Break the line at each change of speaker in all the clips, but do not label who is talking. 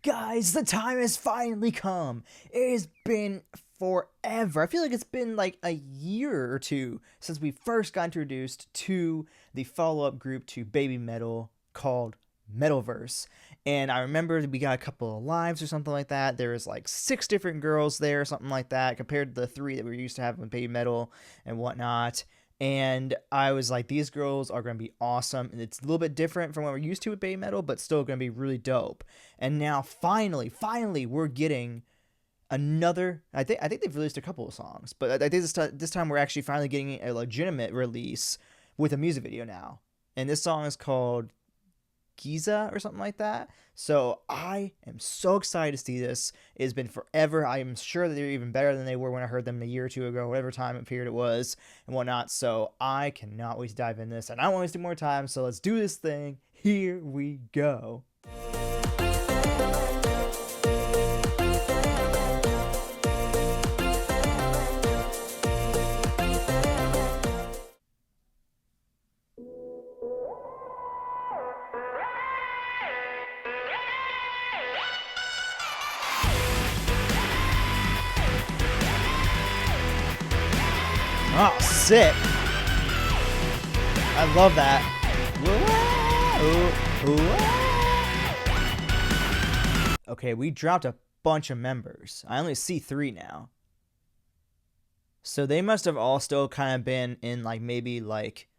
Guys, the time has finally come. It has been forever. I feel like it's been like a year or two since we first got introduced to the follow up group to Babymetal called Metalverse. And I remember we got a couple of lives or something like that. There was like six different girls there, something like that, compared to the three that we were used to having with Babymetal and whatnot. And I was like, these girls are going to be awesome. And it's a little bit different from what we're used to with Babymetal, but still going to be really dope. And now finally, we're getting another. I think they've released a couple of songs, but I think this time we're actually finally getting a legitimate release with a music video now. And this song is called Giza or something like that. So I am so excited to see this. It has been forever. I am sure that they're even better than they were when I heard them a year or two ago, whatever time period it was and whatnot. So I cannot wait to dive in this, and I don't want to waste more time. So let's do this thing. Here we go. Oh, sick. I love that. Okay, we dropped a bunch of members. I only see 3 now. So they must have all still kind of been in like maybe like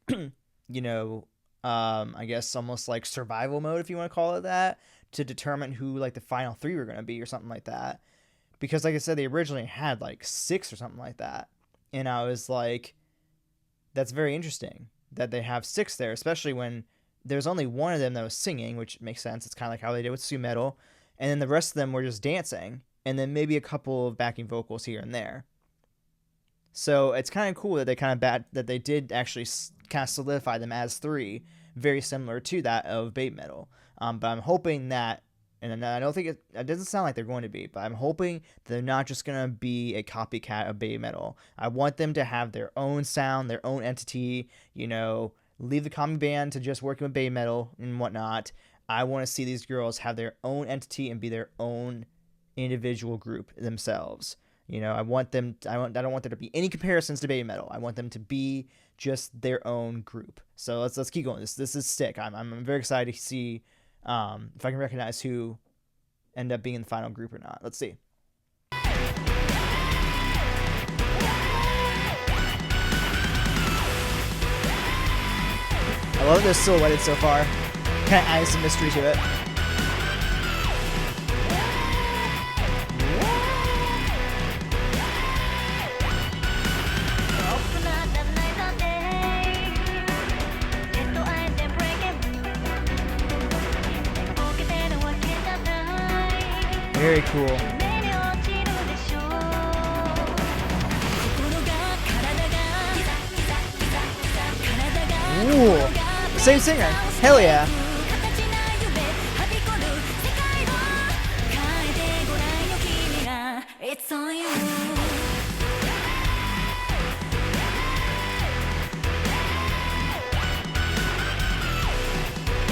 you know, I guess almost like survival mode, if you want to call it that, to determine who like the final 3 were going to be or something like that. Because like I said, they originally had like 6 or something like that. And I was like, that's very interesting that they have 6 there, especially when there's only one of them that was singing, which makes sense. It's kind of like how they did with JMetal. And then the rest of them were just dancing. And then maybe a couple of backing vocals here and there. So it's kind of cool that they that they did actually kind of solidify them as 3, very similar to that of Babymetal. But I'm hoping that, and I don't think it doesn't sound like they're going to be, but I'm hoping they're not just going to be a copycat of Babymetal. I want them to have their own sound, their own entity, leave the common band to just working with Babymetal and whatnot. I want to see these girls have their own entity and be their own individual group themselves. I want them. I don't want there to be any comparisons to Babymetal. I want them to be just their own group. So let's keep going. This is sick. I'm very excited to see if I can recognize who end up being in the final group or not. Let's see. I love this silhouetted so far. Kind of adds some mystery to it. Very cool. Ooh, same singer. Hell yeah.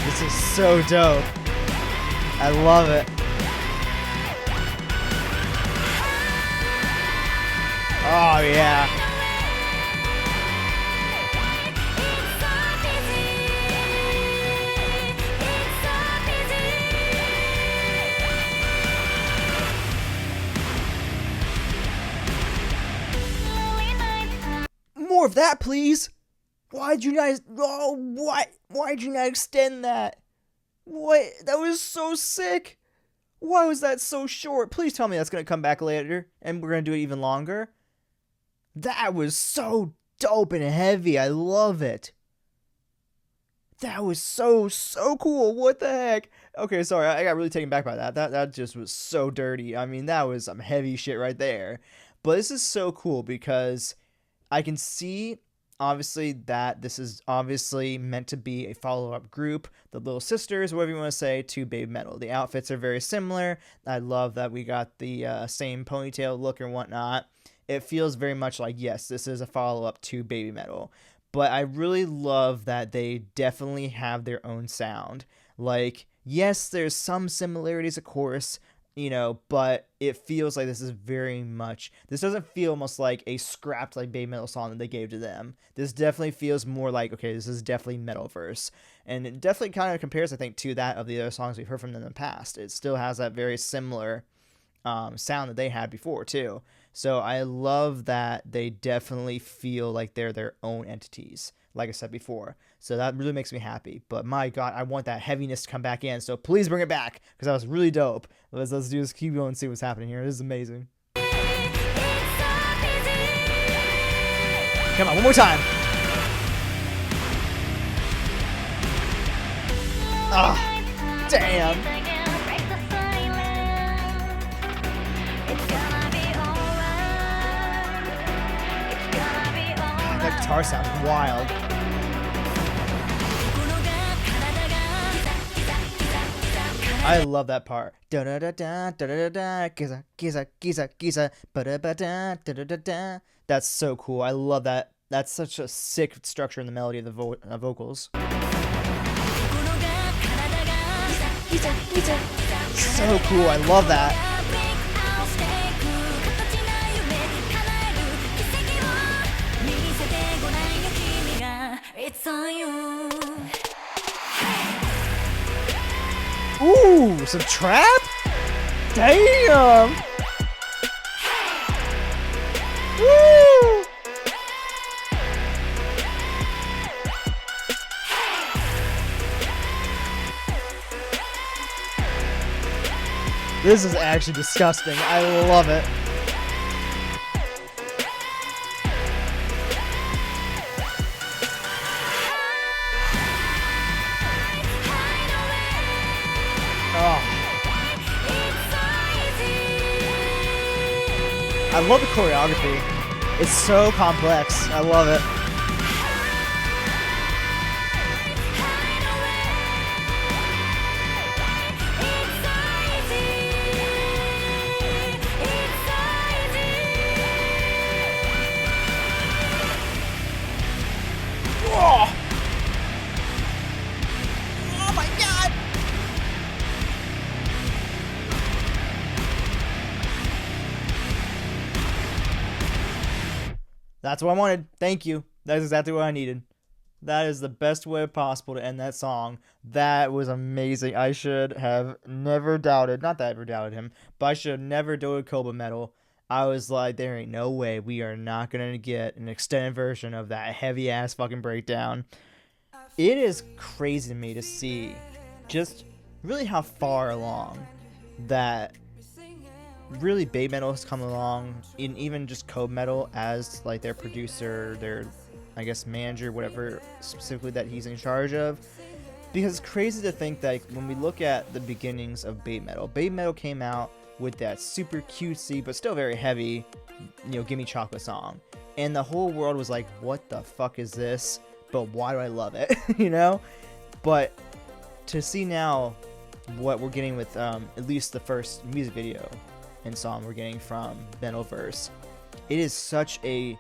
This is so dope. I love it. Oh, yeah. More of that, please. Why'd you guys... Oh, what? Why'd you not extend that? What? That was so sick. Why was that so short? Please tell me that's going to come back later and we're going to do it even longer. That was so dope and heavy. I love it. That was so cool. What the heck? Okay, sorry. I got really taken back by that. That just was so dirty. I mean, that was some heavy shit right there. But this is so cool because I can see, obviously, that this is obviously meant to be a follow-up group. The Little Sisters, whatever you want to say, to Babymetal. The outfits are very similar. I love that we got the same ponytail look and whatnot. It feels very much like, yes, this is a follow-up to Babymetal. But I really love that they definitely have their own sound. Like, Yes, there's some similarities, of course, but it feels like this is very much. This doesn't feel almost like a scrapped like Babymetal song that they gave to them. This definitely feels more like, okay, this is definitely Metalverse, and it definitely kind of compares, I think, to that of the other songs we've heard from them in the past. It still has that very similar sound that they had before too. So I love that they definitely feel like they're their own entities, like I said before. So that really makes me happy. But my God, I want that heaviness to come back in. So please bring it back because that was really dope. Let's do this. Keep going and see what's happening here. This is amazing. Come on, one more time. Ah, damn. That guitar sounds wild. I love that part. Da da da da da da da. Giza Giza Giza Giza. Ba da ba da da da da da. That's so cool. I love that. That's such a sick structure in the melody of the vocals. So cool. I love that. Ooh, some trap? Damn! Woo! This is actually disgusting. I love it. I love the choreography. It's so complex. I love it. Oh! Oh my God! That's what I wanted. Thank you. That's exactly what I needed. That is the best way possible to end that song. That was amazing. I should have never doubted, not that I ever doubted him, but I should have never doubted Babymetal. I was like, there ain't no way we are not going to get an extended version of that heavy ass fucking breakdown. It is crazy to me to see just really how far along that really Babymetal has come along, in even just Metal as like their producer, their I guess manager, whatever specifically that he's in charge of. Because it's crazy to think that when we look at the beginnings of Babymetal came out with that super cutesy but still very heavy, Gimme Chocolate song, and the whole world was like, what the fuck is this? But why do I love it? But to see now what we're getting with at least the first music video and song we're getting from Metalverse, it is such a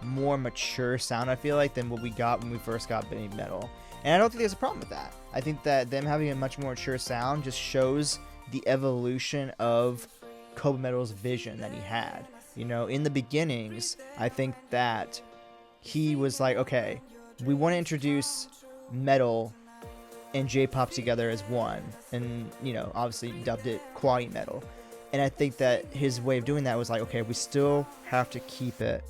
more mature sound, I feel like, than what we got when we first got Babymetal. And I don't think there's a problem with that. I think that them having a much more mature sound just shows the evolution of Babymetal's vision that he had. In the beginnings, I think that he was like, okay, we want to introduce metal and J-pop together as one, and obviously dubbed it kawaii metal. And I think that his way of doing that was like, okay, we still have to keep it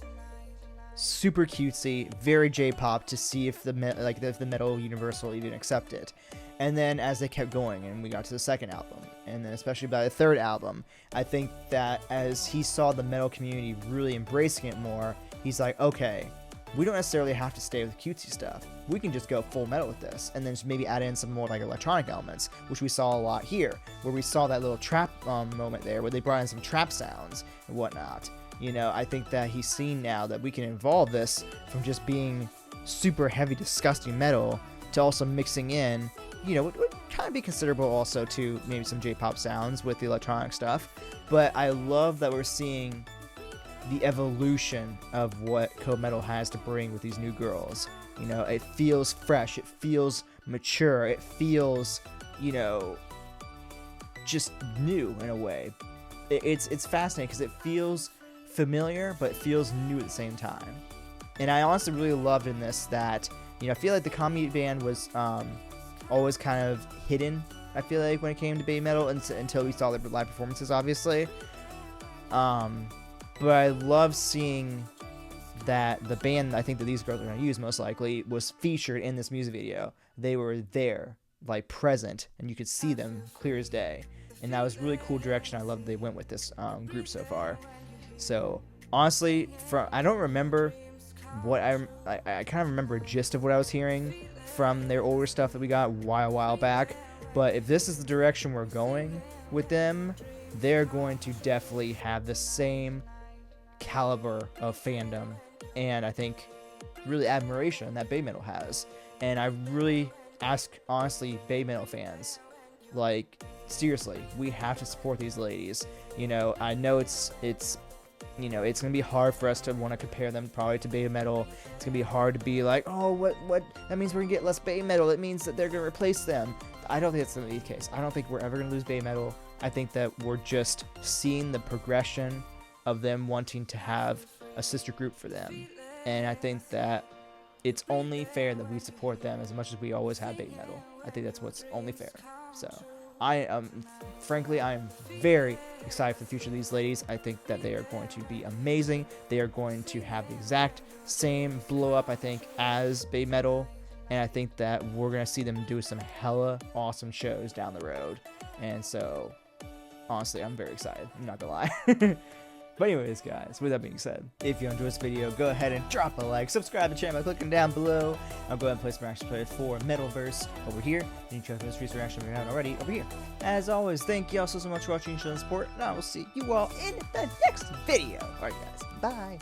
super cutesy, very J-pop, to see if the metal universe will even accept it. And then as they kept going and we got to the second album, and then especially by the third album, I think that as he saw the metal community really embracing it more, he's like, okay, we don't necessarily have to stay with cutesy stuff. We can just go full metal with this, and then just maybe add in some more like electronic elements, which we saw a lot here, where we saw that little trap moment there, where they brought in some trap sounds and whatnot. I think that he's seen now that we can evolve this from just being super heavy, disgusting metal to also mixing in, it would kind of be considerable also to maybe some J-pop sounds with the electronic stuff. But I love that we're seeing the evolution of what Metal has to bring with these new girls. It feels fresh, it feels mature, it feels you know, just new in a way. It's fascinating because it feels familiar, but it feels new at the same time. And I honestly really loved in this that, you know, I feel like the comedy band was always kind of hidden, I feel like, when it came to Babymetal until we saw their live performances, obviously. But I love seeing that the band I think that these girls are going to use most likely was featured in this music video. They were there, like present, and you could see them clear as day. And that was really cool direction. I love that they went with this group so far. So honestly, I don't remember what I kind of remember a gist of what I was hearing from their older stuff that we got a while back. But if this is the direction we're going with them, they're going to definitely have the same caliber of fandom and I think really admiration that Babymetal has. And I really ask, honestly, Babymetal fans, like, seriously, we have to support these ladies. You know, I know it's you know, it's gonna be hard for us to want to compare them probably to Babymetal. It's gonna be hard to be like, oh, what that means we're gonna get less Babymetal. It means that they're gonna replace them. I don't think that's gonna be the case. I don't think we're ever gonna lose Babymetal. I think that we're just seeing the progression of them wanting to have a sister group for them, and I think that it's only fair that we support them as much as we always have Babymetal. I think that's what's only fair. So frankly, I'm very excited for the future of these ladies. I think that they are going to be amazing. They are going to have the exact same blow up, I think, as Babymetal, and I think that we're gonna see them do some hella awesome shows down the road. And so, honestly, I'm very excited. I'm not gonna lie. But anyways, guys, with that being said, if you enjoyed this video, go ahead and drop a like, subscribe to the channel by clicking down below. I'll go ahead and place my reaction play for Metalverse over here, and you check out this recent reaction we haven't already over here. As always, thank you all so much for watching and showing support, and I will see you all in the next video. Alright, guys, bye.